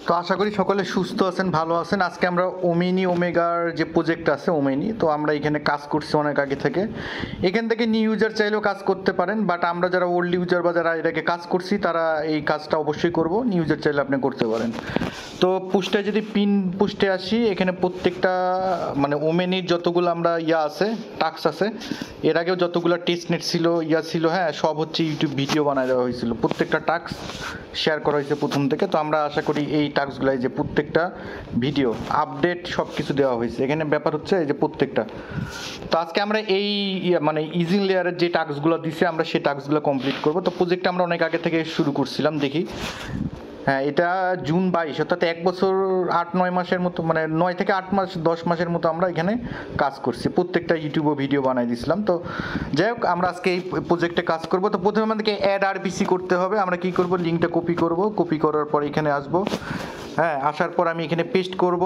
তো আশা করি সকলে সুস্থ আছেন, ভালো আছেন। আজকে আমরা ওমেনি ওমেগার যে প্রজেক্ট আছে ওমেনি, তো আমরা এখানে কাজ করছি অনেক আগে থেকে। এখান থেকে নিউ ইউজার চাইলেও কাজ করতে পারেন, বাট আমরা যারা ওল্ড ইউজার বা যারা এটাকে কাজ করছি তারা এই কাজটা অবশ্যই করব। নিউ ইউজার চাইলে আপনি করতে পারেন। তো পোস্টে যদি পিন পোস্টে আসি, এখানে প্রত্যেকটা মানে ওমেনির যতগুলো আমরা আছে টাস্ক আছে, এর আগেও যতগুলো টেস্ট নেট ছিল ছিল, হ্যাঁ সব হচ্ছে ইউটিউব ভিডিও বানায় দেওয়া হয়েছিল। প্রত্যেকটা টাস্ক শেয়ার করা হয়েছে প্রথম থেকে। তো আমরা আশা করি এই টাস্কগুলাই যে প্রত্যেকটা ভিডিও আপডেট সব কিছু দেওয়া হয়েছে। এখানে ব্যাপার হচ্ছে এই যে প্রত্যেকটা। তো আজকে আমরা এই মানে ইজিং লেয়ারের যে টাস্কগুলো দিছে আমরা সেই টাস্কগুলো কমপ্লিট করব। তো প্রজেক্টটা আমরা অনেক আগে থেকে শুরু করছিলাম, দেখি। হ্যাঁ, এটা জুন 22, অর্থাৎ 1 বছর 8-9 মাসের মতো, মানে 9 থেকে 8 মাস 10 মাসের মতো আমরা এখানে কাজ করছি। প্রত্যেকটা ইউটিউবে ভিডিও বানাই দিয়েছিলাম। তো যাই হোক, আমরা আজকে এই প্রজেক্টে কাজ করব। তো প্রথমে আমাদেরকে অ্যাড আরপিসি করতে হবে। আমরা কি করব, লিঙ্কটা কপি করব। কপি করার পর এখানে আসব। হ্যাঁ, আসার পর আমি এখানে পেস্ট করব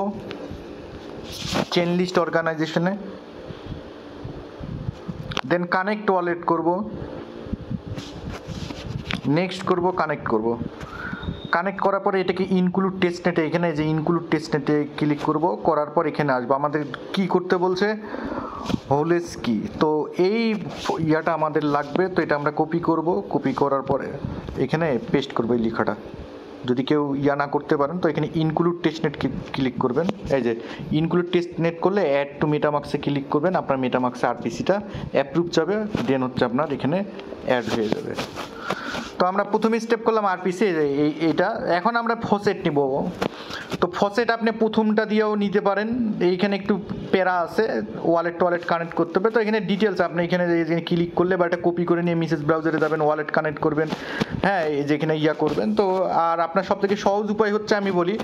চেন লিস্ট অর্গানাইজেশনে। দেন কানেক্ট ওয়ালেট করব, নেক্সট করব, কানেক্ট করব। কানেক্ট করার পরে এটাকে ইনক্লুড টেস্টনেটে, এখানে যে ইনক্লুড টেস্টনেটে ক্লিক করব। করার পর এখানে আসবো। আমাদের কি করতে বলছে, হোলেস কি। তো এই ইয়াটা আমাদের লাগবে। তো এটা আমরা কপি করব। কপি করার পরে এখানে পেস্ট করবো এই লেখাটা। যদি কেউ না করতে পারেন তো এখানে ইনক্লুড টেস্টনেট ক্লিক করবেন। এই যে ইনক্লুড টেস্টনেট করলে অ্যাড টু মেটামার্কসে ক্লিক করবেন। আপনার মেটামার্কসে আরপিসিটা অ্যাপ্রুভ যাবে, দেন হচ্ছে আপনার এখানে অ্যাড হয়ে যাবে। তো আমরা প্রথমে স্টেপ করলাম আরপিসি এইটা। এখন আমরা ফসেট নিব। তো ফসেট আপনি প্রথমটা দিয়েও নিতে পারেন। এইখানে একটু প্যারা আছে, ওয়ালেট কানেক্ট করতে হবে। তো এখানে ডিটেলস আপনি এখানে ক্লিক করলে বা এটা কপি করে নিয়ে মেসেজ ব্রাউজারে যাবেন, ওয়ালেট কানেক্ট করবেন। হ্যাঁ, এই যেখানে করবেন। তো আর আপনার সবথেকে সহজ উপায় হচ্ছে আমি বলি,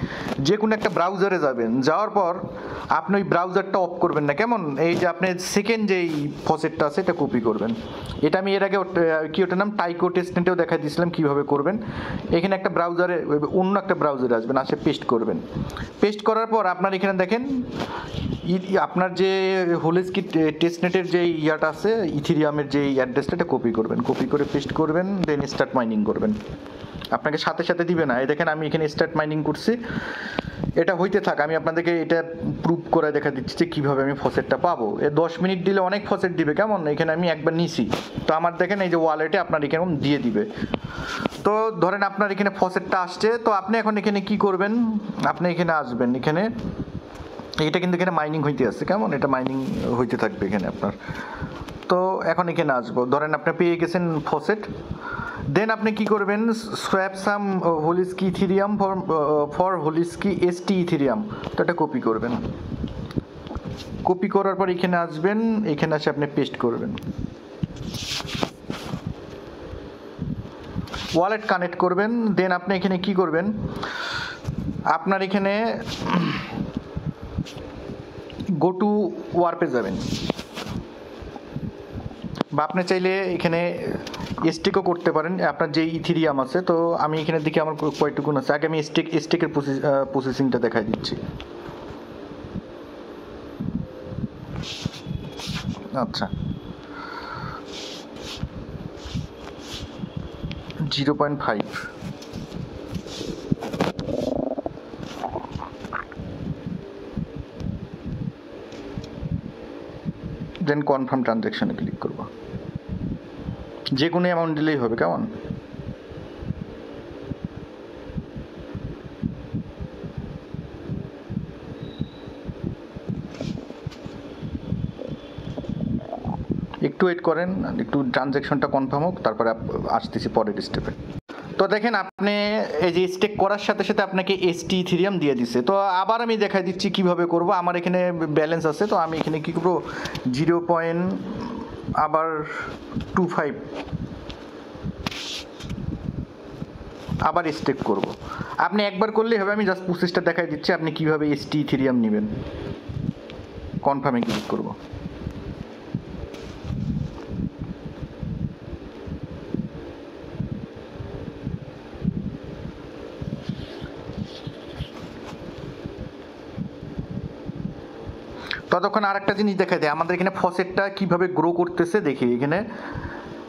যে কোনো একটা ব্রাউজারে যাবেন, যাওয়ার পর আপনি ওই ব্রাউজারটা অফ করবেন না, কেমন। এই যে আপনি সেকেন্ড যেই ফসেটটা আছে এটা কপি করবেন। এটা আমি এর আগে ওটার নাম টাইকো টেস্টনেটেও দেখা দিয়েছিলাম কীভাবে করবেন। এখানে একটা ব্রাউজারে, অন্য একটা ব্রাউজারে আসবেন, আসে পেস্ট করবেন। পেস্ট করার পর আপনার এখানে দেখেন আপনার যে হোলেস্কি টেস্টনেটের যে আছে ইথেরিয়ামের যে অ্যাড্রেসটা, এটা কপি করবেন। কপি করে পেস্ট করবেন, দেন স্টার্ট মাইনিং করবেন। আপনাকে সাথে সাথে দিবে না। এই দেখেন আমি এখানে স্টার্ট মাইনিং করছি, এটা হইতে থাক। আমি আপনাদেরকে এটা প্রুভ করে দেখা দিচ্ছি যে কীভাবে আমি ফসেটটা পাবো। 10 মিনিট দিলে অনেক ফসেট দিবে, কেমন। এখানে আমি একবার নিছি, তো আমার দেখেন এই যে ওয়ালেটে আপনার এখানে দিয়ে দিবে। তো ধরেন আপনার এখানে ফসেটটা আসছে। তো আপনি এখন এখানে কি করবেন, আপনি এখানে আসবেন। এখানে এটা কিন্তু এখানে মাইনিং হইতে আসছে, কেমন। এটা মাইনিং হইতে থাকবে এখানে আপনার। তো এখন এখানে আসবো। ধরেন আপনি পেয়ে গেছেন ফসেট। দেন আপনি কি করবেন, swap some Holesky Ethereum for Holesky ST Ethereum. তো এটা কপি করবেন। কপি করার পর এখানে আসবেন, এখানে এসে আপনি পেস্ট করবেন। ওয়ালেট কানেক্ট করবেন। দেন আপনি এখানে কি করবেন, আপনার এখানে গো টু ওয়ার্পে যাবেন, বা আপনি চাইলে এখানে স্টেকও করতে পারেন আপনার যে ইথেরিয়াম আছে। তো আমি এখানে দেখি আমার কয়টুকুন আছে। আগে আমি স্টেকের প্রসেসিংটা দেখাই দিচ্ছি। আচ্ছা, 0.5। দেন কনফার্ম ট্রানজ্যাকশনে ক্লিক করব। যে কোনো অ্যামাউন্ট দিলেই হবে, কেমন। একটু ওয়েট করেন, একটু ট্রানজ্যাকশনটা কনফার্ম হোক, তারপরে আসতেছি পরের স্টেপে। তো দেখেন আপনি এই যে স্টেক করার সাথে সাথে আপনাকে এসটি ইথেরিয়াম দিয়ে দিছে। তো আবার আমি দেখাই দিচ্ছি কিভাবে করব। আমার এখানে ব্যালেন্স আছে, তো আমি এখানে কি করব, 0.25 আবার স্টেক করব। আপনি একবার করলেই হবে। আমি জাস্ট প্রসেসটা দেখাই দিচ্ছি আপনি কিভাবে এসটি ইথেরিয়াম নেবেন। কনফার্মে ক্লিক করব। ততক্ষণ আরেকটা জিনিস দেখা যায়, আমাদের এখানে ফসেটটা কিভাবে গ্রো করতেছে দেখি। এখানে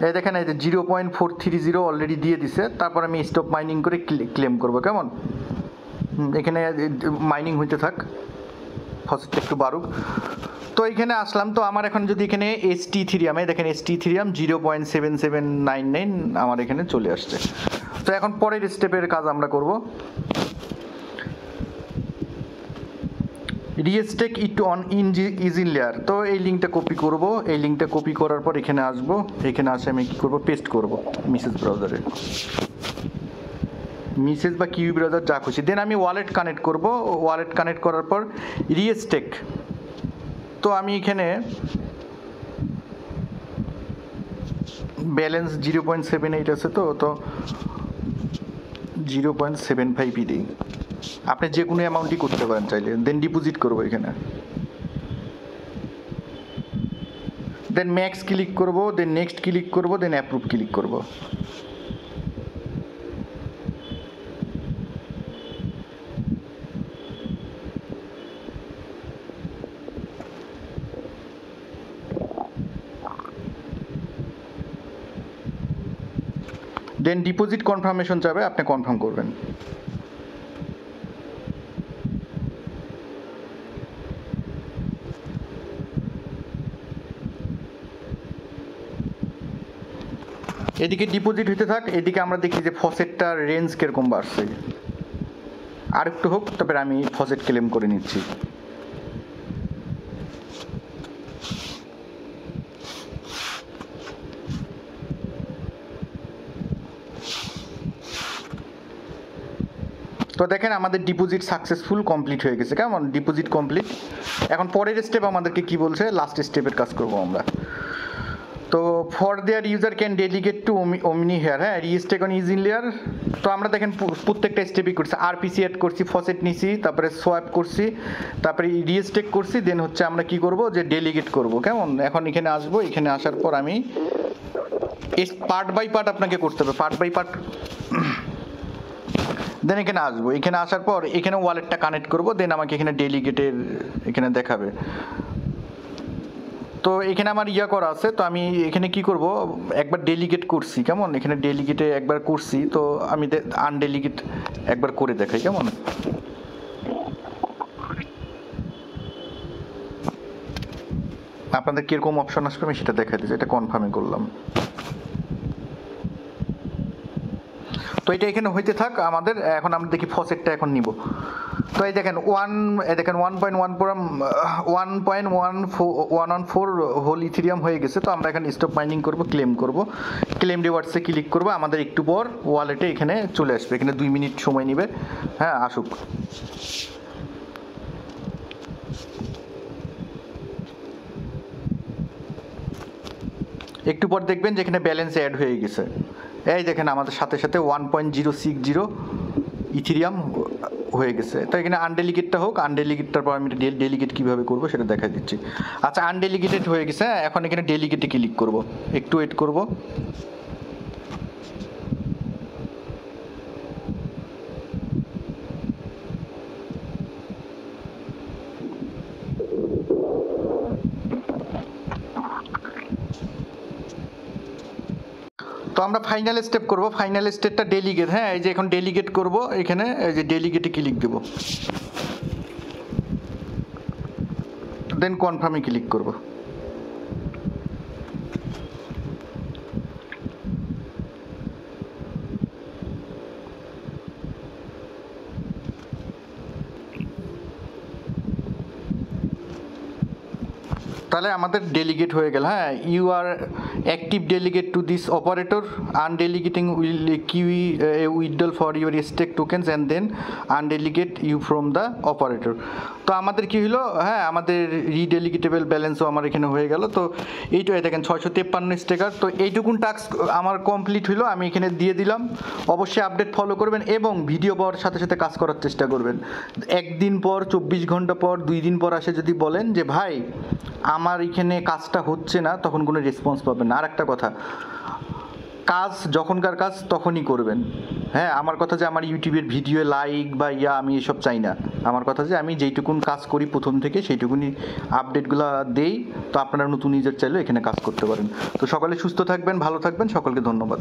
এই দেখেন এই যে 0.430 অলরেডি দিয়ে দিছে। তারপর আমি স্টপ মাইনিং করে ক্লেম করব, কেমন। এখানে মাইনিং হইতে থাক, ফসেটটা একটু বাড়ুক। তো এখানে আসলাম, তো আমার এখন যদি এখানে ST ইথেরিয়ামে দেখেন, ST ইথেরিয়াম 0.7799 আমার এখানে চলে আসছে। তো এখন পরের স্টেপের কাজ আমরা করব, রিস্টেক ইট অন ইজিন লেয়ার। তো এই লিঙ্কটা কপি করব, এই লিঙ্কটা কপি করার পর এখানে আসব, এখানে আসে আমি কী করব, পেস্ট করব মেসেজ ব্রাউজারে, মেসেজ বা কিউ ব্রাউজার যা খুশি। দেন আমি ওয়ালেট কানেক্ট করব, ওয়ালেট কানেক্ট করার পর রিস্টেক। তো আমি এখানে ব্যালেন্স 0.78 আছে, তো 0.75 দিই। আপনি যে কোনো অ্যামাউন্টই করতে পারেন চাইলে। দেন ডিপোজিট করবো এখানে, দেন ম্যাক্স ক্লিক করব, দেন নেক্সট ক্লিক করব, দেন অ্যাপ্রুভ ক্লিক করব। দেন ডিপোজিট কনফার্মেশন চাবে, আপনি কনফার্ম করবেন। এদিকে ডিপোজিট হইতে থাক, এদিকে আমরা দেখি যে ফসেটটার রেঞ্জ কিরকম বাড়ছে। আর একটু হোক, তারপরে আমি ফসেট ক্লেম করে নিচ্ছি। তো দেখেন আমাদের ডিপোজিট সাকসেসফুল কমপ্লিট হয়ে গেছে। কেমন, ডিপোজিট কমপ্লিট। এখন পরের স্টেপ আমাদেরকে কি বলছে, লাস্ট স্টেপের কাজ করব আমরা। তো for their user can delegate to Omni here, হ্যাঁ, রিস্টেক অন ইজিন লেয়ার। তো আমরা দেখেন প্রত্যেকটা স্টেপই করছি, আরপিসি অ্যাড করছি, ফসেট নিছি, তারপরে সোয়াপ করছি, তারপরে রিস্টেক করছি, দেন হচ্ছে আমরা কি করব, যে ডেলিগেট করব। কেমন, এখন এখানে আসবো, এখানে আসার পর আমি পার্ট বাই পার্ট আপনাকে করতে হবে, পার্ট বাই পার্ট। দেন এখানে আসবো, এখানে আসার পর এখানে ওয়ালেটটা কানেক্ট করব, দেন আমাকে এখানে ডেলিগেটের এখানে দেখাবে। তো এখানে আমার ইয়া করা আছে, তো আমি এখানে কি করব, একবার ডেলিগেট করছি, কেমন, এখানে ডেলিগেটে একবার করছি, তো আমি আনডেলিগেট একবার করে দেখাই। কেমন, আপনাদের কীরকম অপশন আসবে আমি সেটা দেখাই দিচ্ছি। এটা কনফার্মে করলাম। তো এটা এখানে হইতে থাক আমাদের। এখন আমরা দেখি ফসেটটা এখন নিব। তো এই দেখেন 1.14 হোল ইথেরিয়াম হয়ে গেছে। তো আমরা এখন স্টপ মাইনিং করব, ক্লেম করব, ক্লেম রিওয়ার্ডসে ক্লিক করব। আমাদের একটু পর ওয়ালেটে এখানে চলে আসবে, এখানে 2 মিনিট সময় নেবে, হ্যাঁ, আসুক। একটু পর দেখবেন যে এখানে ব্যালেন্স অ্যাড হয়ে গেছে। এই দেখেন আমাদের সাথে সাথে 1.060 ইথেরিয়াম হয়ে গেছে। তো এখানে আনডেলিগেটটা হোক, আনডেলিগেটটার পর আমি ডেলিগেট কীভাবে করবো সেটা দেখা দিচ্ছি। আচ্ছা, আনডেলিগেটেড হয়ে গেছে, এখন এখানে ডেলিগেটে ক্লিক করব, একটু ওয়েট করব। তো আমরা ফাইনাল স্টেপ করব, ফাইনাল স্টেপটা ডেলিগেট, হ্যাঁ, এই যে এখন ডেলিগেট করব, এখানে এই যে ডেলিগেটে ক্লিক দেব, দেন কনফার্মে ক্লিক করব। তাহলে আমাদের ডেলিগেট হয়ে গেল, হ্যাঁ, you are active delegate to this operator, undelegating will queue withdrawal for your stake tokens and then undelegate you from the operator. তো আমাদের কি হলো, হ্যাঁ, আমাদের রিডেলিগেটেবল ব্যালেন্সও আমার এখানে হয়ে গেল। তো এইটাই দেখেন 653 স্টেকার। তো এইটুকুন টাস্ক আমার কমপ্লিট হলো, আমি এখানে দিয়ে দিলাম। অবশ্যই আপডেট ফলো করবেন এবং ভিডিও পাওয়ার সাথে সাথে কাজ করার চেষ্টা করবেন। একদিন পর, 24 ঘন্টা পর, 2 দিন পর আসে যদি বলেন যে ভাই আমার এখানে কাজটা হচ্ছে না, তখন কোনো রেসপন্স পাবেন না। আর একটা কথা, কাজ যখনকার কাজ তখনই করবেন, হ্যাঁ। আমার কথা যে আমার ইউটিউবের ভিডিও লাইক বা আমি এসব চাই না। আমার কথা যে আমি যেইটুকুন কাজ করি প্রথম থেকে সেইটুকুনি আপডেটগুলো দেই। তো আপনারা নতুন ইউজার চাইলেও এখানে কাজ করতে পারেন। তো সকলে সুস্থ থাকবেন, ভালো থাকবেন, সকলকে ধন্যবাদ।